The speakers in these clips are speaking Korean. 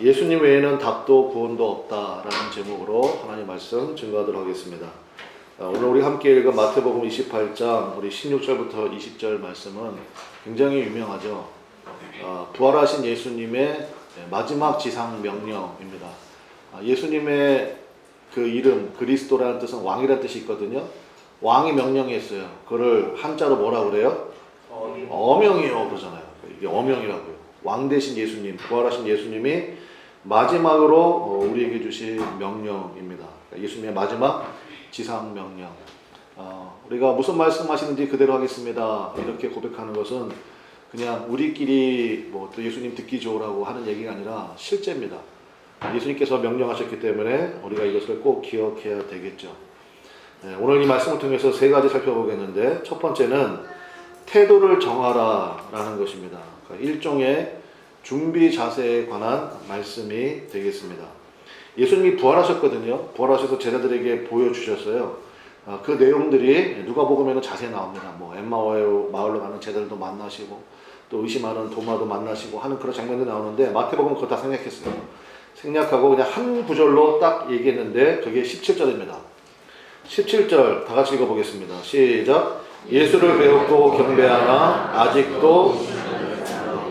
예수님 외에는 답도 구원도 없다라는 제목으로 하나님 말씀 증거하도록 하겠습니다. 오늘 우리 함께 읽은 마태복음 28장 우리 16절부터 20절 말씀은 굉장히 유명하죠. 부활하신 예수님의 마지막 지상 명령입니다. 예수님의 그 이름 그리스도라는 뜻은 왕이라는 뜻이 있거든요. 왕이 명령했어요. 그걸 한자로 뭐라 그래요? 어명이요 그러잖아요. 이게 어명이라고요. 왕 대신 예수님, 부활하신 예수님이 마지막으로 우리에게 주신 명령입니다. 예수님의 마지막 지상 명령. 우리가 무슨 말씀하시는지 그대로 하겠습니다. 이렇게 고백하는 것은 그냥 우리끼리 또 예수님 듣기 좋으라고 하는 얘기가 아니라 실제입니다. 예수님께서 명령하셨기 때문에 우리가 이것을 꼭 기억해야 되겠죠. 오늘 이 말씀을 통해서 세 가지 살펴보겠는데, 첫 번째는 태도를 정하라라는 것입니다. 일종의 준비 자세에 관한 말씀이 되겠습니다. 예수님이 부활하셨거든요. 부활하셔서 제자들에게 보여주셨어요. 그 내용들이 누가복음에는 자세히 나옵니다. 엠마오 마을로 가는 제자들도 만나시고 또 의심하는 도마도 만나시고 하는 그런 장면들이 나오는데, 마태복음은 그거 다 생략했어요. 생략하고 그냥 한 구절로 딱 얘기했는데 그게 17절입니다. 17절 다 같이 읽어보겠습니다. 시작. 예수를 배웠고 경배하나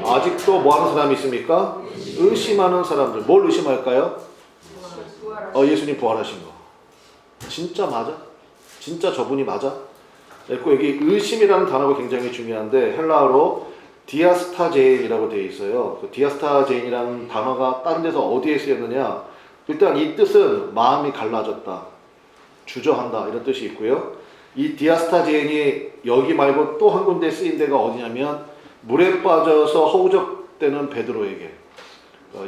아직도 뭐 하는 사람이 있습니까? 의심하는 사람들. 뭘 의심할까요? 예수님 부활하신 거. 진짜 맞아? 진짜 저분이 맞아? 그리고 여기 의심이라는 단어가 굉장히 중요한데 헬라어로 디아스타제인이라고 되어 있어요. 그 디아스타제인이라는 단어가 다른 데서 어디에 쓰였느냐? 일단 이 뜻은 마음이 갈라졌다, 주저한다 이런 뜻이 있고요. 이 디아스타제인이 여기 말고 또 한 군데 쓰인 데가 어디냐면 물에 빠져서 허우적대는 베드로에게,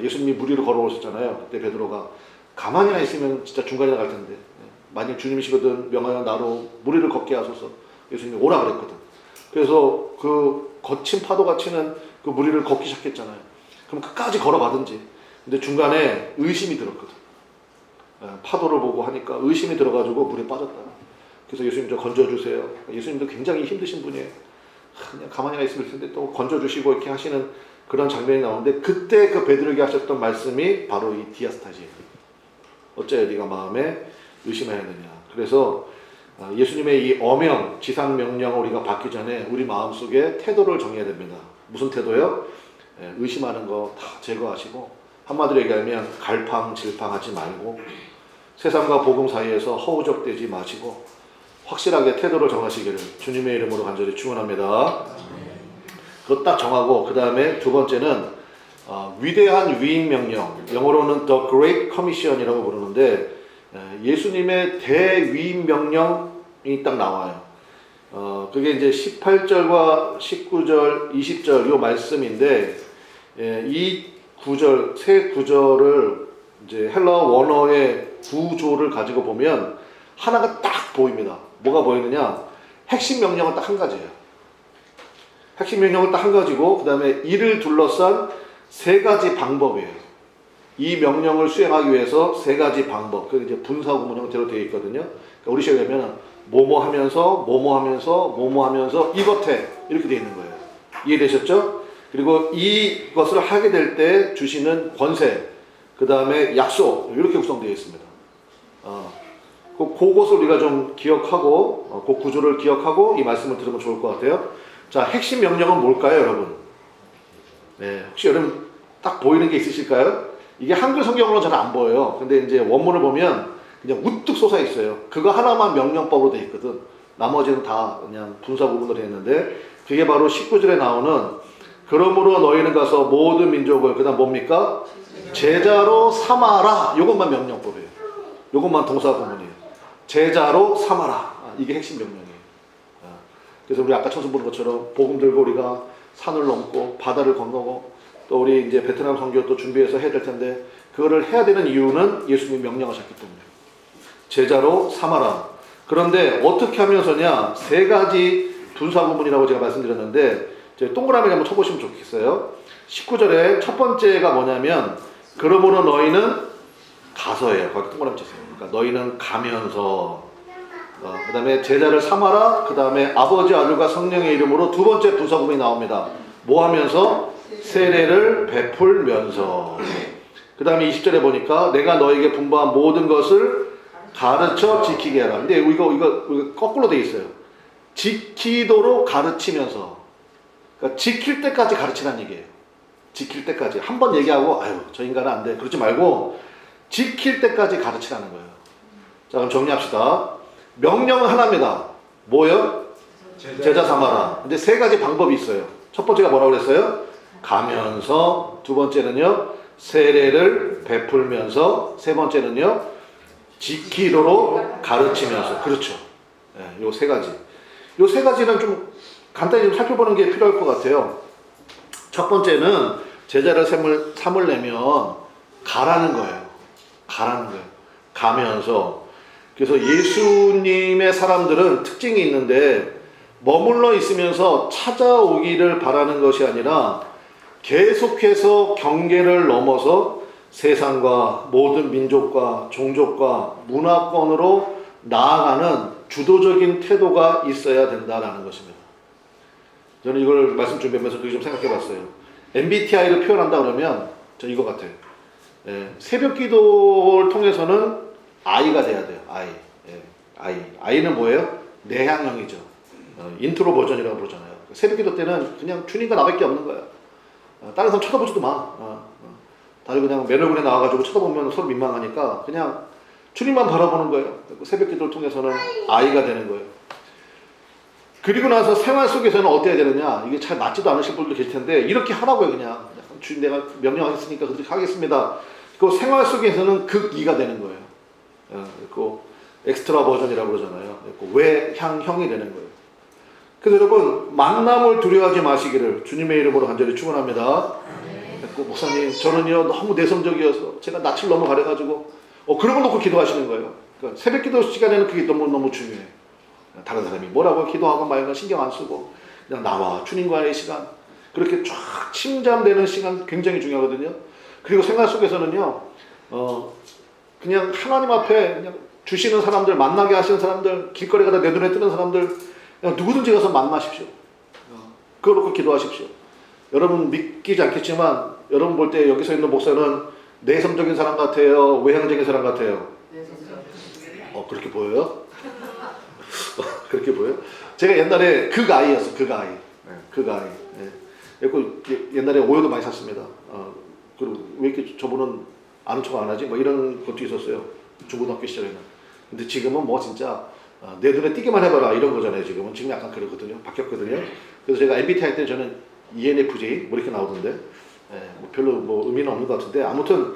예수님이 물 위로 걸어오셨잖아요. 그때 베드로가 가만히나 있으면 진짜 중간에 갈 텐데, 만약 주님이시거든 명하여 나로 물 위를 걷게 하소서. 예수님이 오라 그랬거든. 그래서 그 거친 파도가 치는 그 물 위를 걷기 시작했잖아요. 그럼 끝까지 걸어가든지. 근데 중간에 의심이 들었거든. 파도를 보고 하니까 의심이 들어가지고 물에 빠졌다. 그래서 예수님 저 건져주세요. 예수님도 굉장히 힘드신 분이에요. 그냥 가만히 있으면 텐데 또 건져주시고 이렇게 하시는 그런 장면이 나오는데, 그때 그 베드로에게 하셨던 말씀이 바로 이 디아스타지. 어째 네가 마음에 의심하였느냐. 그래서 예수님의 이 어명, 지상 명령을 우리가 받기 전에 우리 마음속에 태도를 정해야 됩니다. 무슨 태도요? 의심하는 거 다 제거하시고, 한마디로 얘기하면 갈팡질팡하지 말고 세상과 복음 사이에서 허우적대지 마시고 확실하게 태도를 정하시기를 주님의 이름으로 간절히 축원합니다. 그거 딱 정하고, 그 다음에 두 번째는 위대한 위임 명령, 영어로는 The Great Commission이라고 부르는데, 예수님의 대위임 명령이 딱 나와요. 그게 이제 18절과 19절, 20절 이 말씀인데, 이 구절, 세 구절을 이제 헬라어 원어의 구조를 가지고 보면 하나가 딱 보입니다. 뭐가 보이느냐? 핵심 명령은 딱 한 가지예요. 핵심 명령은 딱 한 가지고, 그 다음에 이를 둘러싼 세 가지 방법이에요. 이 명령을 수행하기 위해서 세 가지 방법. 그게 이제 분사구문 형태로 되어 있거든요. 그러니까 우리 식으로 하면 뭐뭐 하면서, 뭐뭐 하면서, 뭐뭐 하면서 이것 해. 이렇게 되어 있는 거예요. 이해되셨죠? 그리고 이것을 하게 될 때 주시는 권세, 그 다음에 약속, 이렇게 구성되어 있습니다. 그것을 우리가 좀 기억하고, 그 구조를 기억하고 이 말씀을 들으면 좋을 것 같아요. 자, 핵심 명령은 뭘까요, 여러분? 네, 혹시 여러분 딱 보이는 게 있으실까요? 이게 한글 성경으로는 잘 안 보여요. 근데 이제 원문을 보면 그냥 우뚝 솟아 있어요. 그거 하나만 명령법으로 되어 있거든. 나머지는 다 그냥 분사 구분으로 되어 있는데, 그게 바로 19절에 나오는 그러므로 너희는 가서 모든 민족을, 그 다음 뭡니까? 제자로 삼아라. 이것만 명령법이에요. 이것만 동사 구문이에요. 제자로 삼아라. 이게 핵심 명령이에요. 그래서 우리 아까 천수 보는 것처럼 복음 들고 우리가 산을 넘고 바다를 건너고, 또 우리 이제 베트남 선교 또 준비해서 해야 될 텐데, 그거를 해야 되는 이유는 예수님이 명령하셨기 때문에. 제자로 삼아라. 그런데 어떻게 하면서냐? 세 가지 분사 구문이라고 제가 말씀드렸는데, 동그라미 한번 쳐보시면 좋겠어요. 19절에 첫 번째가 뭐냐면, 그러므로 너희는 가서예요. 거기 동그라미 쳤어요. 그러니까 너희는 가면서, 그 다음에 제자를 삼아라. 그 다음에 아버지, 아들과 성령의 이름으로 두 번째 분사 구문이 나옵니다. 뭐 하면서? 세례를 베풀면서. 그 다음에 20절에 보니까 내가 너에게 분부한 모든 것을 가르쳐 지키게 하라. 근데 이거 거꾸로 돼 있어요. 지키도록 가르치면서. 그러니까 지킬 때까지 가르치라는 얘기예요. 지킬 때까지. 한 번 얘기하고 아유 저 인간은 안 돼. 그러지 말고 지킬 때까지 가르치라는 거예요. 자 그럼 정리합시다. 명령은 하나입니다. 뭐요? 제자 삼아라. 근데 세 가지 방법이 있어요. 첫 번째가 뭐라고 그랬어요? 가면서. 두 번째는요 세례를 베풀면서. 세 번째는요 지키도록 가르치면서. 그렇죠. 네, 요 세 가지. 요 세 가지는 좀 간단히 좀 살펴보는 게 필요할 것 같아요. 첫 번째는 제자를 삼으려면 가라는 거예요. 가라는 거예요. 가면서. 그래서 예수님의 사람들은 특징이 있는데 머물러 있으면서 찾아오기를 바라는 것이 아니라 계속해서 경계를 넘어서 세상과 모든 민족과 종족과 문화권으로 나아가는 주도적인 태도가 있어야 된다는 것입니다. 저는 이걸 말씀 준비하면서 그게 좀 생각해 봤어요. MBTI를 표현한다 그러면 저 이거 같아요. 새벽 기도를 통해서는 I가 돼야 돼요. I는 뭐예요? 내향형이죠. 인트로 버전이라고 부르잖아요. 새벽 기도 때는 그냥 주님과 나밖에 없는 거예요. 다른 사람 쳐다보지도 마. 다들 그냥 맨 얼굴에 나와가지고 쳐다보면 서로 민망하니까 그냥 주님만 바라보는 거예요. 새벽 기도를 통해서는 I가 되는 거예요. 그리고 나서 생활 속에서는 어때야 되느냐? 이게 잘 맞지도 않으실 분도 계실 텐데 이렇게 하라고요. 그냥 주님 내가 명령하겠으니까 그렇게 하겠습니다. 그 생활 속에서는 극2가 되는 거예요. 그 엑스트라 버전이라고 그러잖아요. 외향형이 되는 거예요. 그래서 여러분 만남을 두려워하지 마시기를 주님의 이름으로 간절히 축원합니다. 목사님 저는요 너무 내성적이어서 제가 낯을 너무 가려가지고 그런 걸 놓고 기도하시는 거예요. 그러니까 새벽 기도 시간에는 그게 너무 중요해. 다른 사람이 뭐라고 기도하고 말고 신경 안 쓰고 그냥 나와 주님과의 시간 그렇게 쫙 침잠되는 시간 굉장히 중요하거든요. 그리고 생활 속에서는요 그냥 하나님 앞에 그냥 주시는 사람들 만나게 하시는 사람들 길거리 가다 내 눈에 뜨는 사람들 그냥 누구든지 가서 만나십시오. 그걸 놓고 기도하십시오. 여러분 믿기지 않겠지만 여러분 볼 때 여기서 있는 목사는 내성적인 사람 같아요? 외향적인 사람 같아요? 그렇게 보여요? 그렇게 보여요? 제가 옛날에 극아이였어. 극아이. 옛날에 오해도 많이 샀습니다. 그리고 왜 이렇게 저분은 아는 척 안 하지? 뭐 이런 것도 있었어요. 중고등학교 시절에는. 근데 지금은 뭐 진짜 내 눈에 띄기만 해봐라 이런 거잖아요. 지금 약간 그렇거든요. 바뀌었거든요. 그래서 제가 MBTI 때 저는 ENFJ 뭐 이렇게 나오던데 뭐 별로 뭐 의미는 없는 것 같은데 아무튼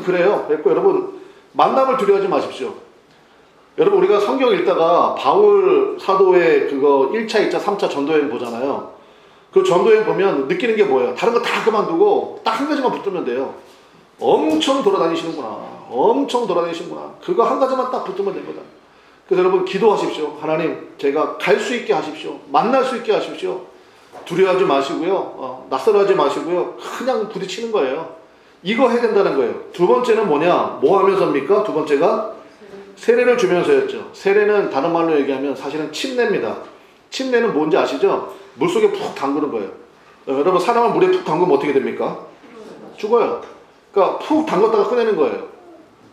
그래요. 그래서 여러분 만남을 두려워하지 마십시오. 여러분 우리가 성경 읽다가 바울 사도의 그거 1차, 2차, 3차 전도여행 보잖아요. 그 전도여행 보면 느끼는 게 뭐예요? 다른 거 다 그만두고 딱 한 가지만 붙들면 돼요. 엄청 돌아다니시는구나. 그거 한 가지만 딱 붙으면 됩니다. 그래서 여러분 기도하십시오. 하나님 제가 갈 수 있게 하십시오. 만날 수 있게 하십시오. 두려워하지 마시고요. 낯설어하지 마시고요. 그냥 부딪히는 거예요. 이거 해야 된다는 거예요. 두 번째는 뭐냐? 뭐 하면서입니까? 두 번째가 세례를 주면서였죠. 세례는 다른 말로 얘기하면 사실은 침례입니다. 침례는 뭔지 아시죠? 물속에 푹 담그는 거예요. 여러분 사람을 물에 푹 담그면 어떻게 됩니까? 죽어요. 그러니까 푹 담갔다가 꺼내는 거예요.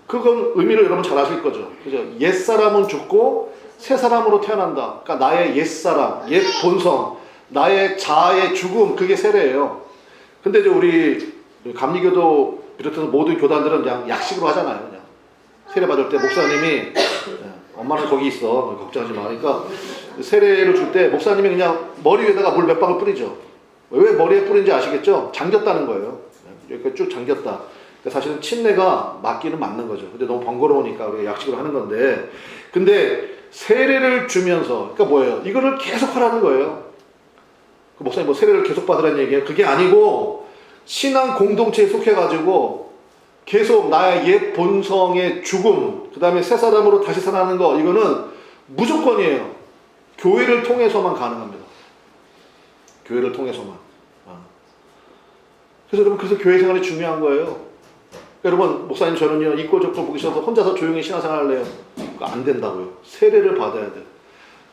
그건 의미를 여러분 잘 아실 거죠. 그죠? 옛사람은 죽고 새 사람으로 태어난다. 그러니까 나의 옛사람, 옛 본성, 나의 자아의 죽음, 그게 세례예요. 근데 이제 우리 감리교도 비롯해서 모든 교단들은 그냥 약식으로 하잖아요. 그냥 세례 받을 때 목사님이 엄마는 거기 있어 걱정하지 마. 그러니까 세례를 줄 때 목사님이 그냥 머리 위에다가 물 몇 방울 뿌리죠. 왜 머리에 뿌린지 아시겠죠? 잠겼다는 거예요. 여기까지 쭉 잠겼다. 그러니까 사실은 침례가 맞기는 맞는 거죠. 근데 너무 번거로우니까 우리가 약식으로 하는 건데, 근데 세례를 주면서 그러니까 뭐예요? 이거를 계속 하라는 거예요. 그 목사님 뭐 세례를 계속 받으라는 얘기예요? 그게 아니고 신앙 공동체에 속해가지고 계속 나의 옛 본성의 죽음, 그 다음에 새 사람으로 다시 살아나는 거, 이거는 무조건이에요. 교회를 통해서만 가능합니다. 교회를 통해서만. 그래서 여러분, 그래서 교회 생활이 중요한 거예요. 여러분, 목사님 저는요, 이꼬저꼬 보기 싫어서 혼자서 조용히 신앙생활 할래요. 그거 안 된다고요. 세례를 받아야 돼.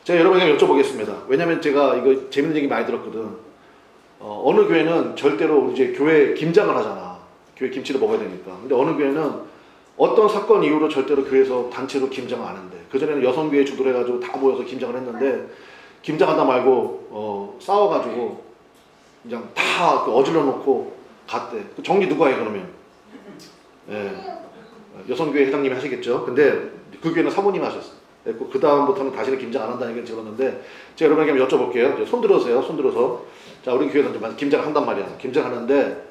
제가 여러분에게 여쭤보겠습니다. 왜냐면 제가 이거 재밌는 얘기 많이 들었거든. 어느 교회는 절대로 이제 교회 김장을 하잖아. 교회 김치를 먹어야 되니까. 근데 어느 교회는 어떤 사건 이후로 절대로 교회에서 단체로 김장을 안 한대. 그전에는 여성교회 주도를 해가지고 다 모여서 김장을 했는데 김장하다 말고 싸워가지고 그냥 다 어질러 놓고 갔대. 그 정리 누가 해 그러면? 예. 여성교회 회장님이 하시겠죠. 근데 그 교회는 사모님이 하셨어요. 그 다음부터는 다시는 김장 안 한다는 얘기를 들었는데 제가 여러분에게 한번 여쭤볼게요. 손 들어서요. 손 들어서. 자, 우리 교회는 김장을 한단 말이야. 김장하는데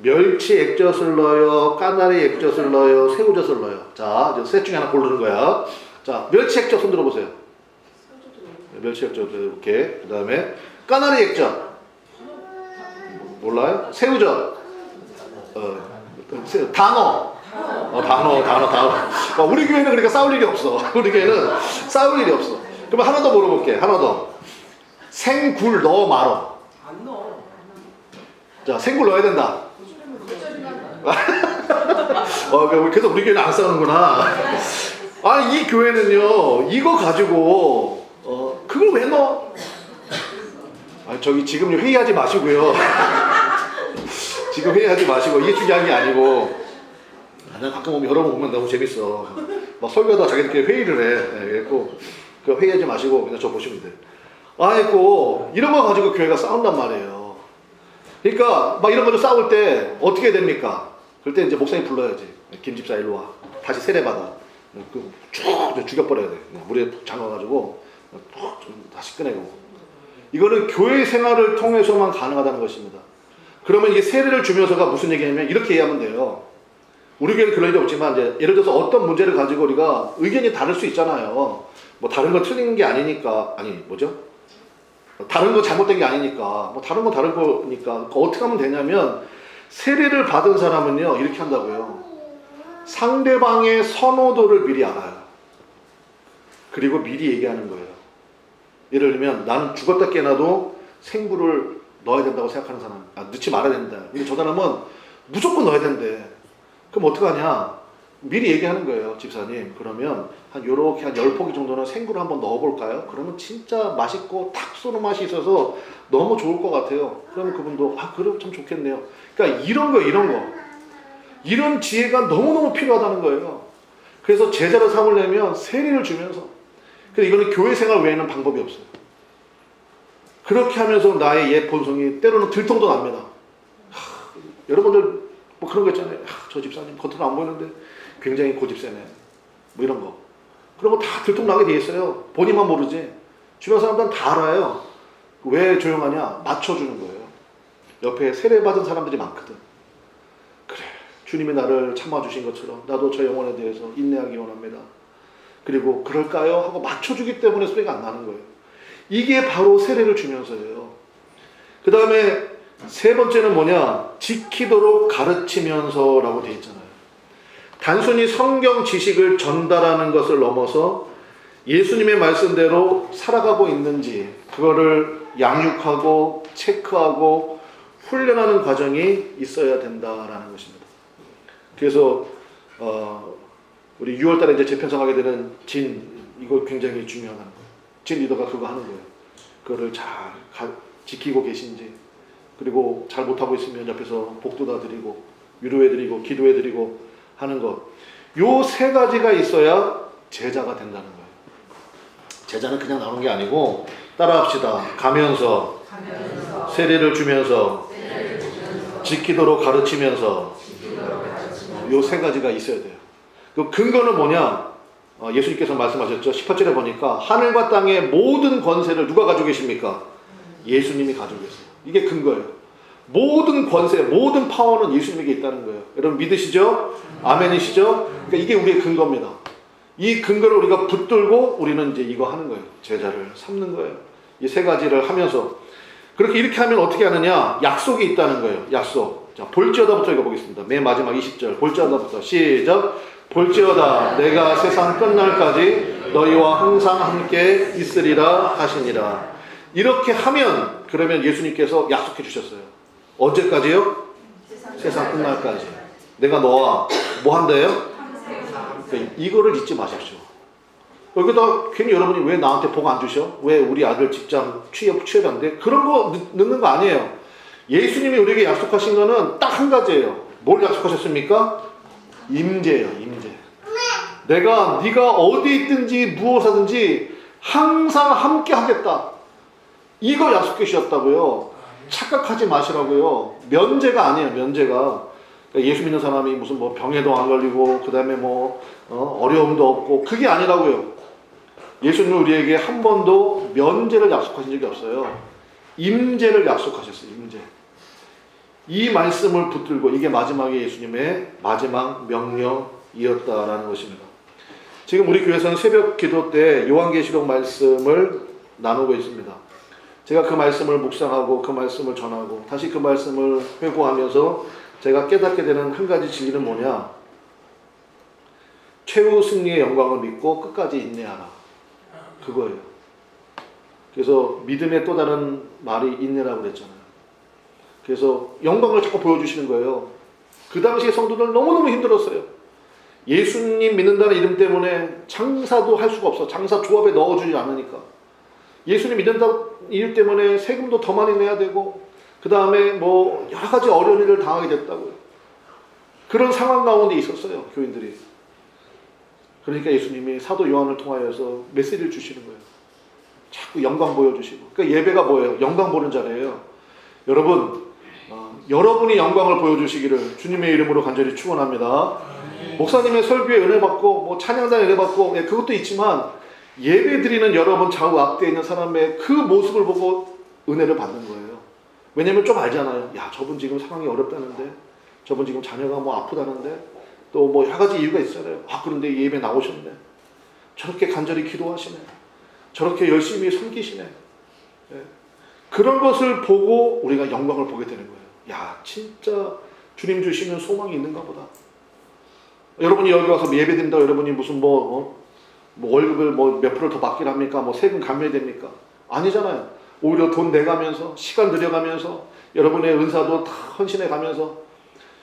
멸치 액젓을 넣어요, 까나리 액젓을 넣어요, 새우젓을 넣어요. 자, 이제 셋 중에 하나 고르는 거야. 자, 멸치 액젓 손 들어보세요. 멸치 액젓 이렇게. 그 다음에 까나리 액젓. 몰라요? 새우젓. 단어. 단어. 우리 교회는 그러니까 싸울 일이 없어. 우리 교회는 싸울 일이 없어. 그럼 하나 더 물어볼게. 하나 더. 생굴 넣어 말어. 안 넣어. 자, 생굴 넣어야 된다. 그래서 우리 교회는 안 싸우는구나. 아니, 이 교회는요, 이거 가지고, 그걸 왜 넣어? 저기 지금 회의하지 마시고요. 지금 회의하지 마시고, 이게 중요한 게 아니고, 난 가끔 오면 여러 번 오면 너무 재밌어. 막 설교하다 자기들끼리 회의를 해. 그래갖고, 그 회의하지 마시고, 그냥 저 보시면 돼. 아이고, 이런 거 가지고 교회가 싸운단 말이에요. 그러니까, 막 이런 거로 싸울 때, 어떻게 해야 됩니까? 그럴 때 이제 목사님 불러야지. 김 집사 일로 와. 다시 세례받아. 쭉 죽여버려야 돼. 물에 잠가가지고 다시 꺼내고. 이거는 교회 생활을 통해서만 가능하다는 것입니다. 그러면 이게 세례를 주면서가 무슨 얘기냐면 이렇게 이해하면 돼요. 우리 교회는 그런 일이 없지만 이제 예를 들어서 어떤 문제를 가지고 우리가 의견이 다를 수 있잖아요. 뭐 다른 거 틀린 게 아니니까 다른 거 잘못된 게 아니니까 다른 거 다른 거니까 어떻게 하면 되냐면 세례를 받은 사람은요 이렇게 한다고요. 상대방의 선호도를 미리 알아요. 그리고 미리 얘기하는 거예요. 예를 들면 나는 죽었다 깨어나도 생굴을 넣어야 된다고 생각하는 사람, 넣지 말아야 된다. 근데 저 사람은 무조건 넣어야 된대. 그럼 어떡하냐? 미리 얘기하는 거예요. 집사님, 그러면 요렇게 한 10포기 정도는 생굴을 한번 넣어볼까요? 그러면 진짜 맛있고 탁 쏘는 맛이 있어서 너무 좋을 것 같아요. 그러면 그분도 그럼 참 좋겠네요. 그러니까 이런 거 이런 지혜가 너무너무 필요하다는 거예요. 그래서 제자를 삼으려면 세례를 주면서, 근데 이거는 교회 생활 외에는 방법이 없어요. 그렇게 하면서 나의 옛 본성이 때로는 들통도 납니다. 여러분들 뭐 그런 거 있잖아요. 저 집사님 겉으로 안 보이는데 굉장히 고집세네. 뭐 이런 거. 그런 거 다 들통나게 돼 있어요. 본인만 모르지. 주변 사람들은 다 알아요. 왜 조용하냐? 맞춰주는 거예요. 옆에 세례받은 사람들이 많거든. 그래, 주님이 나를 참아주신 것처럼 나도 저 영혼에 대해서 인내하기 원합니다. 그리고 그럴까요? 하고 맞춰주기 때문에 소리가 안 나는 거예요. 이게 바로 세례를 주면서예요. 그 다음에 세 번째는 뭐냐? 지키도록 가르치면서라고 되어 있잖아요. 단순히 성경 지식을 전달하는 것을 넘어서 예수님의 말씀대로 살아가고 있는지 그거를 양육하고 체크하고 훈련하는 과정이 있어야 된다라는 것입니다. 그래서 우리 6월달에 이제 재편성하게 되는 이거 굉장히 중요한 거예요. 진 리더가 그거 하는 거예요. 그거를 잘 지키고 계신지, 그리고 잘 못하고 있으면 옆에서 복도다 드리고 위로해드리고 기도해드리고 하는 것. 요 세 가지가 있어야 제자가 된다는 거예요. 제자는 그냥 나오는 게 아니고 따라합시다. 가면서 세례를 주면서 지키도록 가르치면서 요 세 가지가 있어야 돼요. 그 근거는 뭐냐? 예수님께서 말씀하셨죠. 18절에 보니까 하늘과 땅의 모든 권세를 누가 가지고 계십니까? 예수님이 가지고 계세요. 이게 근거예요. 모든 권세, 모든 파워는 예수님에게 있다는 거예요. 여러분 믿으시죠? 아멘이시죠? 그러니까 이게 우리의 근거입니다. 이 근거를 우리가 붙들고 우리는 이제 이거 하는 거예요. 제자를 삼는 거예요. 이 세 가지를 하면서 이렇게 하면 어떻게 하느냐? 약속이 있다는 거예요. 약속. 자, 볼지어다부터 읽어보겠습니다. 맨 마지막 20절 볼지어다부터 시작. 볼지어다 내가 세상 끝날까지 너희와 항상 함께 있으리라 하시니라. 이렇게 하면 그러면 예수님께서 약속해 주셨어요. 언제까지요? 세상 끝날까지. 내가 너와 뭐 한다요? 이거를 잊지 마십시오. 여기다 괜히 여러분이 왜 나한테 복 안 주셔? 왜 우리 아들 직장 취업 안 돼? 그런 거 넣는 거 아니에요. 예수님이 우리에게 약속하신 거는 딱 한 가지예요. 뭘 약속하셨습니까? 임재예요, 임재. 네가 어디 있든지 무엇 하든지 항상 함께 하겠다. 이거 약속해 주셨다고요. 착각하지 마시라고요. 면제가 아니에요, 면제가. 그러니까 예수 믿는 사람이 무슨 뭐 병에도 안 걸리고 그 다음에 뭐 어려움도 없고 그게 아니라고요. 예수님은 우리에게 한 번도 면제를 약속하신 적이 없어요. 임재를 약속하셨어요. 임재. 이 말씀을 붙들고 이게 마지막에 예수님의 마지막 명령이었다라는 것입니다. 지금 우리 교회에서는 새벽 기도 때 요한계시록 말씀을 나누고 있습니다. 제가 그 말씀을 묵상하고 그 말씀을 전하고 다시 그 말씀을 회고하면서 제가 깨닫게 되는 한 가지 진리는 뭐냐? 최후 승리의 영광을 믿고 끝까지 인내하라. 그거예요. 그래서 믿음의 또 다른 말이 인내라고 그랬잖아요. 그래서 영광을 자꾸 보여주시는 거예요. 그 당시에 성도들 너무너무 힘들었어요. 예수님 믿는다는 이름 때문에 장사도 할 수가 없어. 장사 조합에 넣어주지 않으니까. 예수님 믿는다는 이유 때문에 세금도 더 많이 내야 되고 그 다음에 뭐 여러 가지 어려운 일을 당하게 됐다고요. 그런 상황 가운데 있었어요. 교인들이. 그러니까 예수님이 사도 요한을 통하여서 메시지를 주시는 거예요. 자꾸 영광 보여주시고. 그러니까 예배가 뭐예요? 영광 보는 자리예요. 여러분 여러분이 영광을 보여주시기를 주님의 이름으로 간절히 축원합니다. 목사님의 설교에 은혜 받고 뭐 찬양단에 은혜 받고 그것도 있지만 예배 드리는 여러분 좌우 앞뒤에 있는 사람의 그 모습을 보고 은혜를 받는 거예요. 왜냐면 좀 알잖아요. 야, 저분 지금 상황이 어렵다는데, 저분 지금 자녀가 뭐 아프다는데, 또 뭐 여러 가지 이유가 있잖아요. 아, 그런데 예배 나오셨네. 저렇게 간절히 기도하시네. 저렇게 열심히 섬기시네. 예. 그런 것을 보고 우리가 영광을 보게 되는 거예요. 야, 진짜 주님 주시는 소망이 있는가 보다. 여러분이 여기 와서 예배 드린다고 여러분이 무슨 뭐 월급을 뭐 몇 프로 더 받긴 합니까? 뭐 세금 감면됩니까? 아니잖아요. 오히려 돈 내가면서 시간 들여가면서 여러분의 은사도 다 헌신해 가면서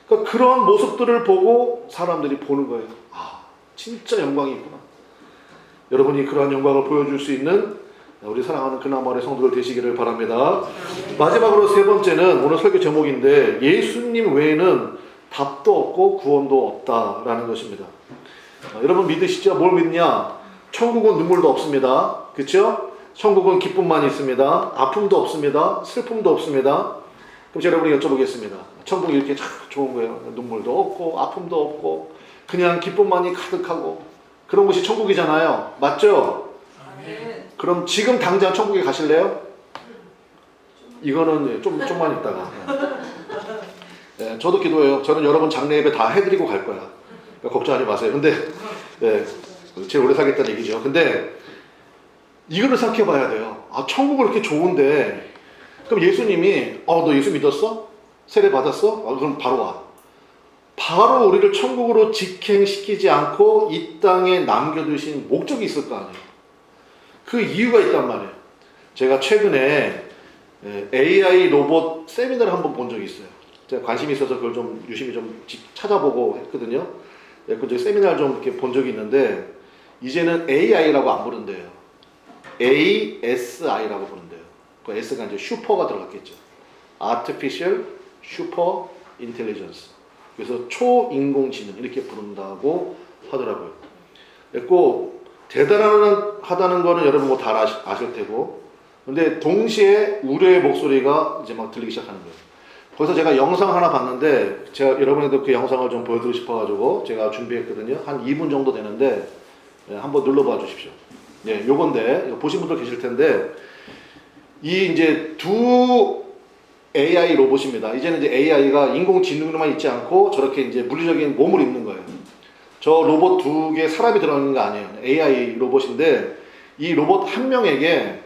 그러니까 그런 모습들을 보고 사람들이 보는 거예요. 아, 진짜 영광이 있구나. 여러분이 그러한 영광을 보여줄 수 있는 우리 사랑하는 그나마을의 성도들 되시기를 바랍니다. 마지막으로 세 번째는 오늘 설교 제목인데 예수님 외에는 답도 없고 구원도 없다라는 것입니다. 여러분 믿으시죠? 뭘 믿냐? 천국은 눈물도 없습니다. 그렇죠? 천국은 기쁨만 있습니다. 아픔도 없습니다. 슬픔도 없습니다. 그럼 제가 여러분이 여쭤보겠습니다. 천국이 이렇게 참 좋은 거예요. 눈물도 없고 아픔도 없고 그냥 기쁨만이 가득하고 그런 곳이 천국이잖아요. 맞죠? 그럼 지금 당장 천국에 가실래요? 이거는 좀만 있다가. 네, 저도 기도해요. 저는 여러분 장례 예배 다 해드리고 갈 거야. 그러니까 걱정하지 마세요. 근데 네, 제일 오래 살겠다는 얘기죠. 근데 이거를 생각해 봐야 돼요. 아, 천국은 이렇게 좋은데 그럼 예수님이 너 예수 믿었어? 세례 받았어? 그럼 바로 와. 바로 우리를 천국으로 직행시키지 않고 이 땅에 남겨두신 목적이 있을 거 아니에요. 그 이유가 있단 말이에요. 제가 최근에 AI 로봇 세미나를 한번 본 적이 있어요. 제가 관심이 있어서 그걸 좀 유심히 좀 찾아보고 했거든요. 그 세미나를 좀 이렇게 본 적이 있는데 이제는 AI라고 안 부른대요. ASI라고 부른대요. 그 S가 이제 슈퍼가 들어갔겠죠. Artificial Super Intelligence. 그래서 초인공지능 이렇게 부른다고 하더라고요. 꼭 대단하다는 거는 여러분 뭐 다 아실 테고, 근데 동시에 우려의 목소리가 이제 막 들리기 시작하는 거예요. 거기서 제가 영상 하나 봤는데 제가 여러분에도 그 영상을 좀 보여드리고 싶어가지고 제가 준비했거든요. 한 2분 정도 되는데 한번 눌러봐 주십시오. 네, 요건데 이거 보신 분들 계실 텐데 이 이제 두 AI 로봇입니다. 이제는 이제 AI가 인공지능으로만 있지 않고 저렇게 이제 물리적인 몸을 입는 거예요. 저 로봇 두 개 사람이 들어가는 거 아니에요. AI 로봇인데 이 로봇 한 명에게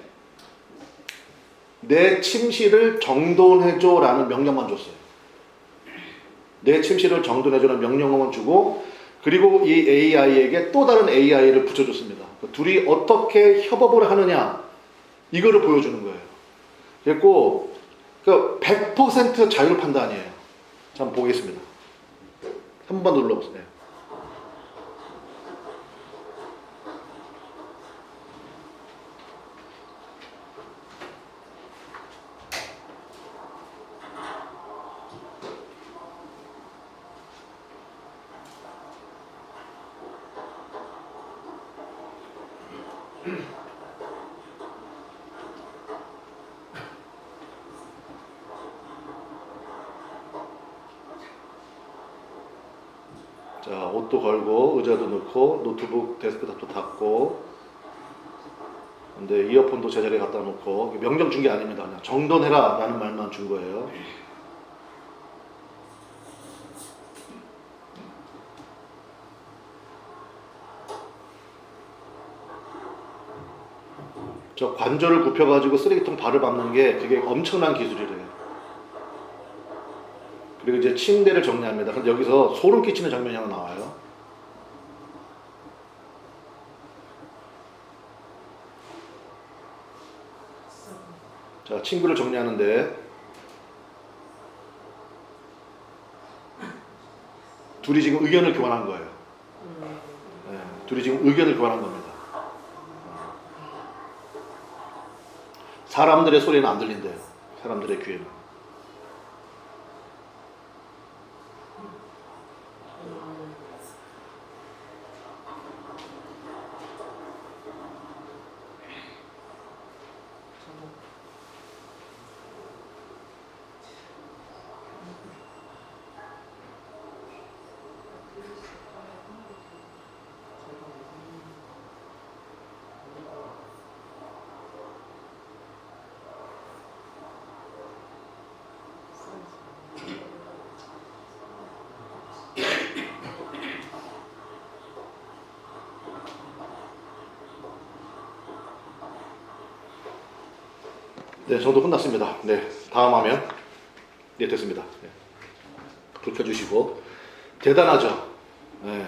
내 침실을 정돈해줘 라는 명령만 줬어요. 내 침실을 정돈해줘라는 명령만 주고 그리고 이 AI에게 또 다른 AI를 붙여줬습니다. 둘이 어떻게 협업을 하느냐 이거를 보여주는 거예요. 그리고 100% 자율 판단이에요. 자, 한번 보겠습니다. 한 번 눌러보세요. 자, 옷도 걸고 의자도 넣고 노트북 데스크탑도 닫고, 근데 이어폰도 제자리에 갖다 놓고, 명령 준 게 아닙니다. 그냥 정돈해라 라는 말만 준 거예요. 저 관절을 굽혀가지고 쓰레기통 발을 밟는 게 그게 엄청난 기술이래요. 그리고 이제 침대를 정리합니다. 근데 여기서 소름 끼치는 장면이 하나 나와요. 자, 친구를 정리하는데 둘이 지금 의견을 교환한 거예요. 네, 둘이 지금 의견을 교환한 겁니다. 사람들의 소리는 안 들린대요. 사람들의 귀에는. 네, 저도 끝났습니다. 네, 다음 화면. 네, 됐습니다. 네. 불 켜주시고. 대단하죠? 네.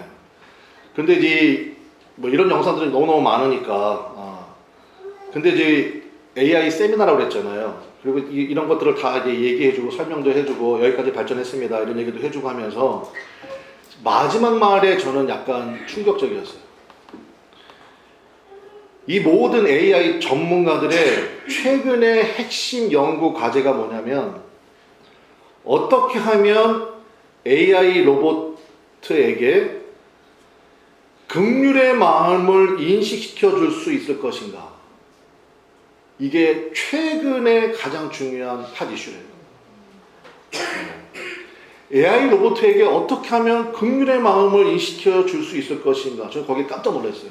근데 이제, 뭐 이런 영상들이 너무너무 많으니까, 근데 이제 AI 세미나라고 그랬잖아요. 그리고 이런 것들을 다 이제 얘기해주고 설명도 해주고 여기까지 발전했습니다. 이런 얘기도 해주고 하면서 마지막 말에 저는 약간 충격적이었어요. 이 모든 AI 전문가들의 최근의 핵심 연구 과제가 뭐냐면, 어떻게 하면 AI 로봇에게 긍휼의 마음을 인식시켜 줄 수 있을 것인가. 이게 최근에 가장 중요한 핫 이슈래요. AI 로봇에게 어떻게 하면 긍휼의 마음을 인식시켜 줄 수 있을 것인가. 저는 거기에 깜짝 놀랐어요.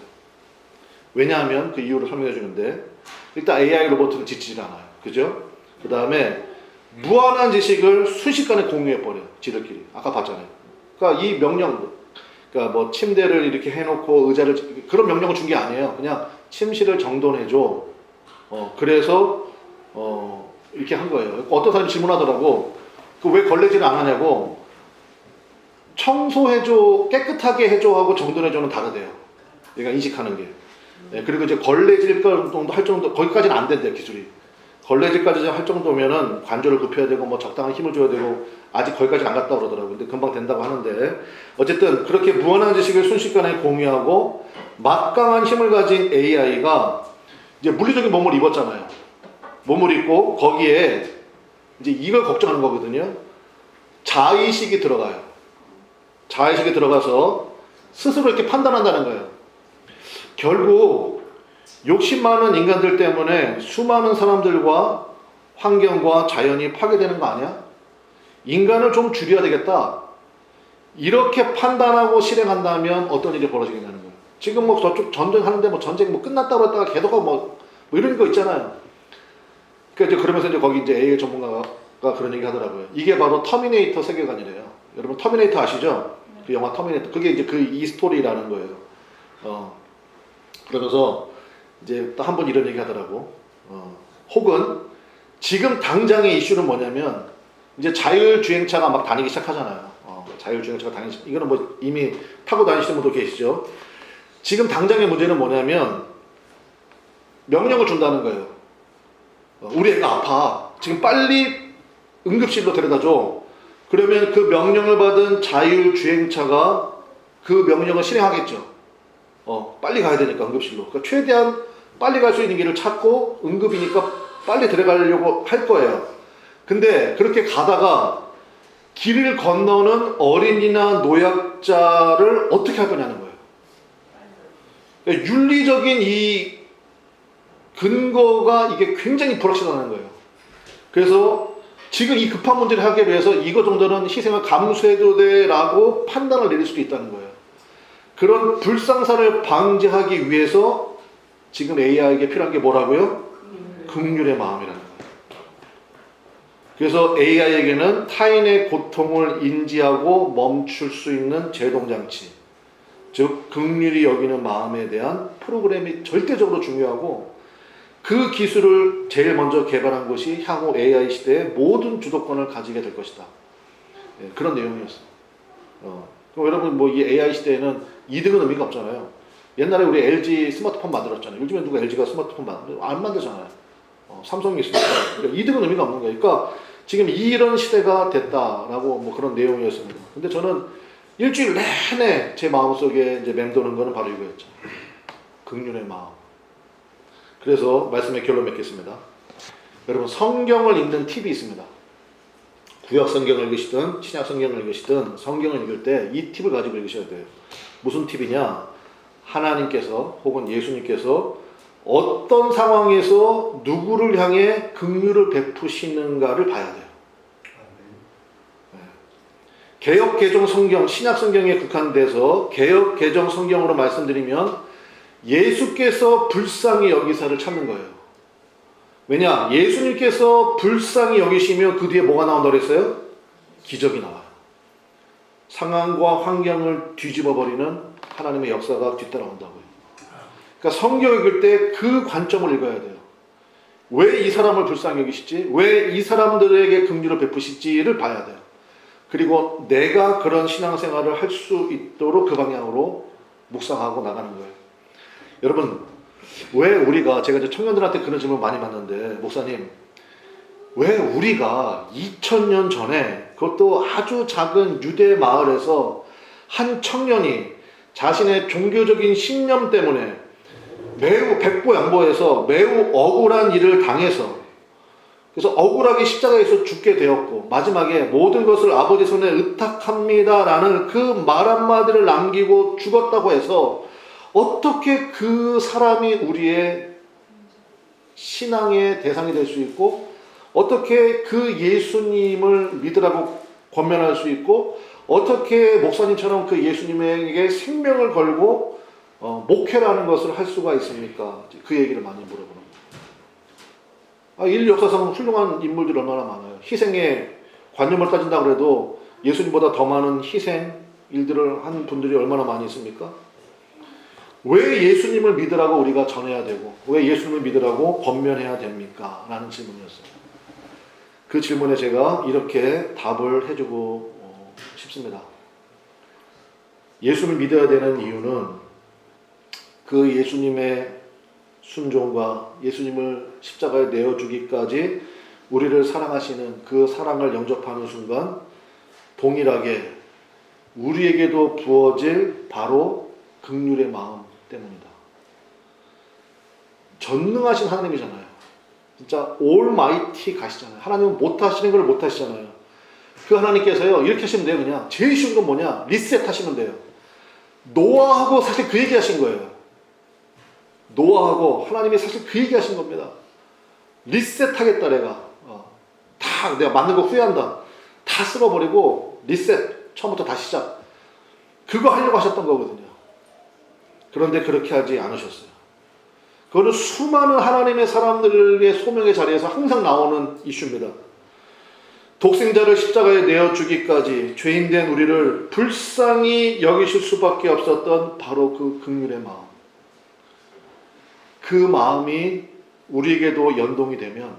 왜냐하면 그 이유를 설명해 주는데, 일단 AI 로봇은 지치질 않아요. 그죠? 그 다음에 무한한 지식을 순식간에 공유해 버려요. 지들끼리. 아까 봤잖아요. 그러니까 이 명령, 그러니까 뭐 침대를 이렇게 해놓고 의자를, 그런 명령을 준 게 아니에요. 그냥 침실을 정돈해 줘. 그래서 이렇게 한 거예요. 어떤 사람이 질문하더라고. 그 왜 걸레질을 안 하냐고. 청소해줘, 깨끗하게 해줘 하고 정돈해줘는 다르대요. 얘가 인식하는 게. 네, 그리고 이제 걸레질 정도 할 정도, 거기까지는 안 된대요, 기술이. 걸레질까지 할 정도면은 관절을 굽혀야 되고, 뭐 적당한 힘을 줘야 되고, 아직 거기까지 안 갔다 그러더라고요. 근데 금방 된다고 하는데, 어쨌든 그렇게 무한한 지식을 순식간에 공유하고, 막강한 힘을 가진 AI가 이제 물리적인 몸을 입었잖아요. 몸을 입고, 거기에 이제 이걸 걱정하는 거거든요. 자의식이 들어가요. 자의식이 들어가서 스스로 이렇게 판단한다는 거예요. 결국 욕심 많은 인간들 때문에 수많은 사람들과 환경과 자연이 파괴되는 거 아니야? 인간을 좀 줄여야 되겠다. 이렇게 판단하고 실행한다면 어떤 일이 벌어지겠냐는 거예요. 지금 뭐 저쪽 전쟁하는데 뭐 전쟁 뭐 끝났다고 했다가 계속하고 뭐 이런 거 있잖아요. 그러니까 이제 그러면서 이제 거기 이제 AI 전문가가 그런 얘기 하더라고요. 이게 바로 터미네이터 세계관이래요. 여러분 터미네이터 아시죠? 그 영화 터미네이터. 그게 이제 그 이 스토리라는 거예요. 그러면서 이제 또 한 번 이런 얘기 하더라고. 혹은 지금 당장의 이슈는 뭐냐면 이제 자율주행차가 막 다니기 시작하잖아요. 자율주행차가 다니기 시작. 이거는 뭐 이미 타고 다니시는 분도 계시죠. 지금 당장의 문제는 뭐냐면 명령을 준다는 거예요. 우리 애가 아파. 지금 빨리 응급실로 데려다 줘. 그러면 그 명령을 받은 자율주행차가 그 명령을 실행하겠죠. 빨리 가야 되니까 응급실로. 그러니까 최대한 빨리 갈 수 있는 길을 찾고 응급이니까 빨리 들어가려고 할 거예요. 근데 그렇게 가다가 길을 건너는 어린이나 노약자를 어떻게 할 거냐는 거예요. 그러니까 윤리적인 이 근거가 이게 굉장히 불확실하다는 거예요. 그래서 지금 이 급한 문제를 하기 위해서 이거 정도는 희생을 감수해도 돼라고 판단을 내릴 수도 있다는 거예요. 그런 불상사를 방지하기 위해서 지금 AI에게 필요한 게 뭐라고요? 긍휼의 마음이라는 거예요. 그래서 AI에게는 타인의 고통을 인지하고 멈출 수 있는 제동장치, 즉 긍휼히 여기는 마음에 대한 프로그램이 절대적으로 중요하고, 그 기술을 제일 먼저 개발한 것이 향후 AI 시대의 모든 주도권을 가지게 될 것이다. 그런 내용이었어요. 그럼 여러분, 뭐 이 AI 시대에는 이득은 의미가 없잖아요. 옛날에 우리 LG 스마트폰 만들었잖아요. 요즘에 누가 LG가 스마트폰 안 만들잖아요. 삼성이 있으니까. 그러니까 이득은 의미가 없는 거예요. 그러니까 지금 이런 시대가 됐다라고 뭐 그런 내용이었습니다. 근데 저는 일주일 내내 제 마음속에 이제 맴도는 거는 바로 이거였죠. 긍휼의 마음. 그래서 말씀의 결론 맺겠습니다. 여러분, 성경을 읽는 팁이 있습니다. 구약 성경을 읽으시든 신약 성경을 읽으시든 성경을 읽을 때 이 팁을 가지고 읽으셔야 돼요. 무슨 팁이냐? 하나님께서 혹은 예수님께서 어떤 상황에서 누구를 향해 긍휼을 베푸시는가를 봐야 돼요. 개역 개정 성경, 신약 성경에 국한돼서 개역 개정 성경으로 말씀드리면 예수께서 불쌍히 여기사를 찾는 거예요. 왜냐? 예수님께서 불쌍히 여기시면 그 뒤에 뭐가 나온다고 그랬어요? 기적이 나와요. 상황과 환경을 뒤집어버리는 하나님의 역사가 뒤따라온다고요. 그러니까 성경 읽을 때 그 관점을 읽어야 돼요. 왜 이 사람을 불쌍히 여기시지? 왜 이 사람들에게 긍휼을 베푸시지를 봐야 돼요. 그리고 내가 그런 신앙생활을 할 수 있도록 그 방향으로 묵상하고 나가는 거예요. 여러분, 왜 우리가, 제가 이제 청년들한테 그런 질문 많이 받는데, 목사님, 왜 우리가 2000년 전에 그것도 아주 작은 유대 마을에서 한 청년이 자신의 종교적인 신념 때문에 매우 백보양보해서 매우 억울한 일을 당해서, 그래서 억울하게 십자가에서 죽게 되었고 마지막에 모든 것을 아버지 손에 의탁합니다라는 그 말 한마디를 남기고 죽었다고 해서 어떻게 그 사람이 우리의 신앙의 대상이 될 수 있고, 어떻게 그 예수님을 믿으라고 권면할 수 있고, 어떻게 목사님처럼 그 예수님에게 생명을 걸고 목회라는 것을 할 수가 있습니까? 그 얘기를 많이 물어보는 거예요. 인류 역사상 훌륭한 인물들이 얼마나 많아요. 희생의 관념을 따진다고 해도 예수님보다 더 많은 희생 일들을 한 분들이 얼마나 많이 있습니까? 왜 예수님을 믿으라고 우리가 전해야 되고, 왜 예수님을 믿으라고 권면해야 됩니까? 라는 질문이었어요. 그 질문에 제가 이렇게 답을 해주고 싶습니다. 예수를 믿어야 되는 이유는 그 예수님의 순종과 예수님을 십자가에 내어주기까지 우리를 사랑하시는 그 사랑을 영접하는 순간 동일하게 우리에게도 부어질 바로 긍휼의 마음 때문이다. 전능하신 하나님이잖아요. 진짜 올마이티 가시잖아요. 하나님은 못하시는 걸 못하시잖아요. 그 하나님께서요, 이렇게 하시면 돼요. 그냥 제일 쉬운 건 뭐냐? 리셋 하시면 돼요. 노아하고 사실 그 얘기 하신 거예요. 노아하고 하나님이 사실 그 얘기 하신 겁니다. 리셋 하겠다 내가. 다 내가 만든 거 후회한다. 다 쓸어버리고 리셋, 처음부터 다시 시작. 그거 하려고 하셨던 거거든요. 그런데 그렇게 하지 않으셨어요. 그거는 수많은 하나님의 사람들의 소명의 자리에서 항상 나오는 이슈입니다. 독생자를 십자가에 내어주기까지 죄인된 우리를 불쌍히 여기실 수밖에 없었던 바로 그 긍휼의 마음. 그 마음이 우리에게도 연동이 되면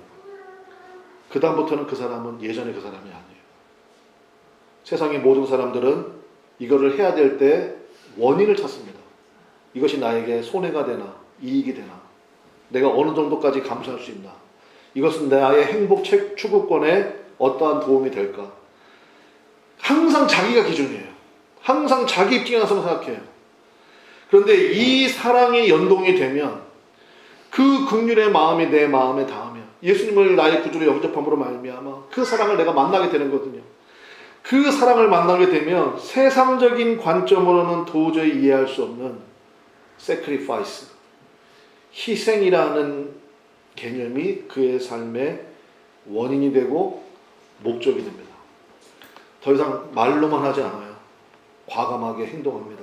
그 다음부터는 그 사람은 예전의 그 사람이 아니에요. 세상의 모든 사람들은 이거를 해야 될 때 원인을 찾습니다. 이것이 나에게 손해가 되나 이익이 되나, 내가 어느 정도까지 감수할 수 있나, 이것은 나의 행복 추구권에 어떠한 도움이 될까. 항상 자기가 기준이에요. 항상 자기 입장에서 생각해요. 그런데 이 사랑이 연동이 되면, 그 긍휼의 마음이 내 마음에 닿으면, 예수님을 나의 구주로 영접함으로 말미암아 그 사랑을 내가 만나게 되는 거거든요. 그 사랑을 만나게 되면 세상적인 관점으로는 도저히 이해할 수 없는 sacrifice, 희생이라는 개념이 그의 삶의 원인이 되고 목적이 됩니다. 더 이상 말로만 하지 않아요. 과감하게 행동합니다.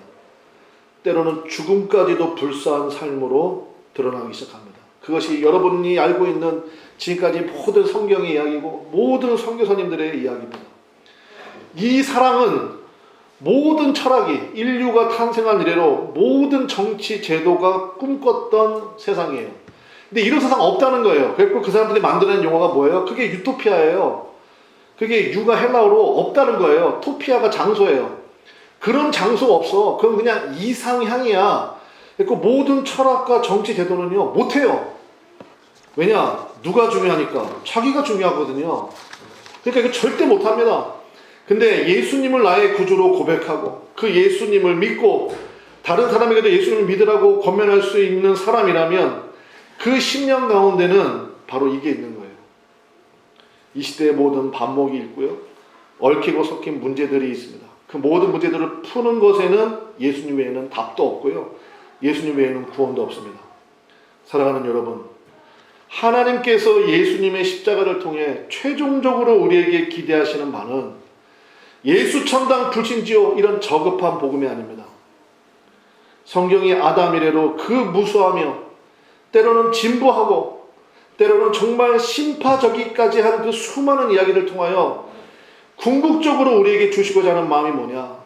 때로는 죽음까지도 불사한 삶으로 드러나기 시작합니다. 그것이 여러분이 알고 있는 지금까지 모든 성경의 이야기고 모든 선교사님들의 이야기입니다. 이 사랑은 모든 철학이 인류가 탄생한 이래로 모든 정치 제도가 꿈꿨던 세상이에요. 근데 이런 세상 없다는 거예요. 그래서 그 사람들이 만드는 용어가 뭐예요? 그게 유토피아예요. 그게 유가 헬라어로 없다는 거예요. 토피아가 장소예요. 그런 장소가 없어. 그건 그냥 이상향이야. 그러니까 모든 철학과 정치 제도는요 못해요. 왜냐? 누가 중요하니까? 자기가 중요하거든요. 그러니까 이거 절대 못합니다. 근데 예수님을 나의 구주로 고백하고 그 예수님을 믿고 다른 사람에게도 예수님을 믿으라고 권면할 수 있는 사람이라면 그 심령 가운데는 바로 이게 있는 거예요. 이 시대의 모든 반목이 있고요. 얽히고 섞인 문제들이 있습니다. 그 모든 문제들을 푸는 것에는 예수님 외에는 답도 없고요. 예수님 외에는 구원도 없습니다. 사랑하는 여러분, 하나님께서 예수님의 십자가를 통해 최종적으로 우리에게 기대하시는 바는 예수 천당 불신지요 이런 저급한 복음이 아닙니다. 성경이 아담 이래로 그 무수하며 때로는 진부하고 때로는 정말 심파적이까지 한 그 수많은 이야기를 통하여 궁극적으로 우리에게 주시고자 하는 마음이 뭐냐?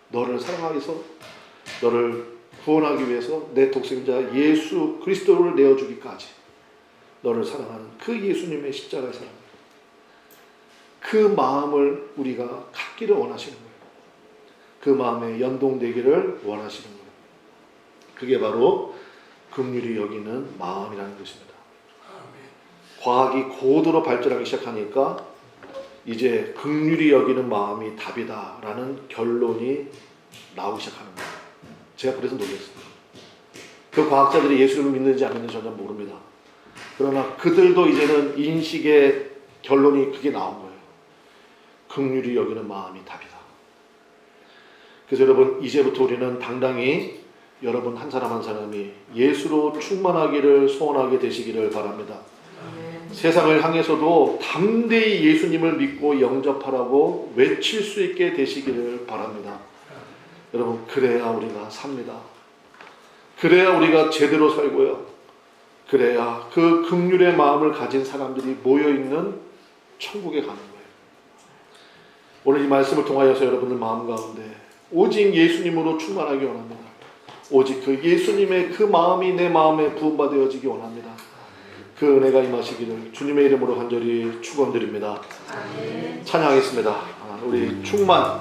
너를 사랑하기 위해서, 너를 구원하기 위해서 내 독생자 예수 그리스도를 내어주기까지 너를 사랑하는 그 예수님의 십자가의 사랑, 그 마음을 우리가 갖기를 원하시는 거예요. 그 마음에 연동되기를 원하시는 거예요. 그게 바로 긍휼히 여기는 마음이라는 것입니다. 과학이 고도로 발전하기 시작하니까 이제 긍휼히 여기는 마음이 답이다라는 결론이 나오기 시작하는 거예요. 제가 그래서 놀랐어요. 그 과학자들이 예수를 믿는지 안 믿는지 전혀 모릅니다. 그러나 그들도 이제는 인식의 결론이 그게 나온 거예요. 긍휼히 여기는 마음이 답이다. 그래서 여러분, 이제부터 우리는 당당히 여러분 한 사람 한 사람이 예수로 충만하기를 소원하게 되시기를 바랍니다. 세상을 향해서도 담대히 예수님을 믿고 영접하라고 외칠 수 있게 되시기를 바랍니다. 여러분, 그래야 우리가 삽니다. 그래야 우리가 제대로 살고요. 그래야 그 긍휼의 마음을 가진 사람들이 모여있는 천국에 가는 거예요. 오늘 이 말씀을 통하여서 여러분들 마음 가운데 오직 예수님으로 충만하기 원합니다. 오직 그 예수님의 그 마음이 내 마음에 부음받아지기 원합니다. 그 은혜가 임하시기를 주님의 이름으로 간절히 축원드립니다. 찬양하겠습니다. 우리 충만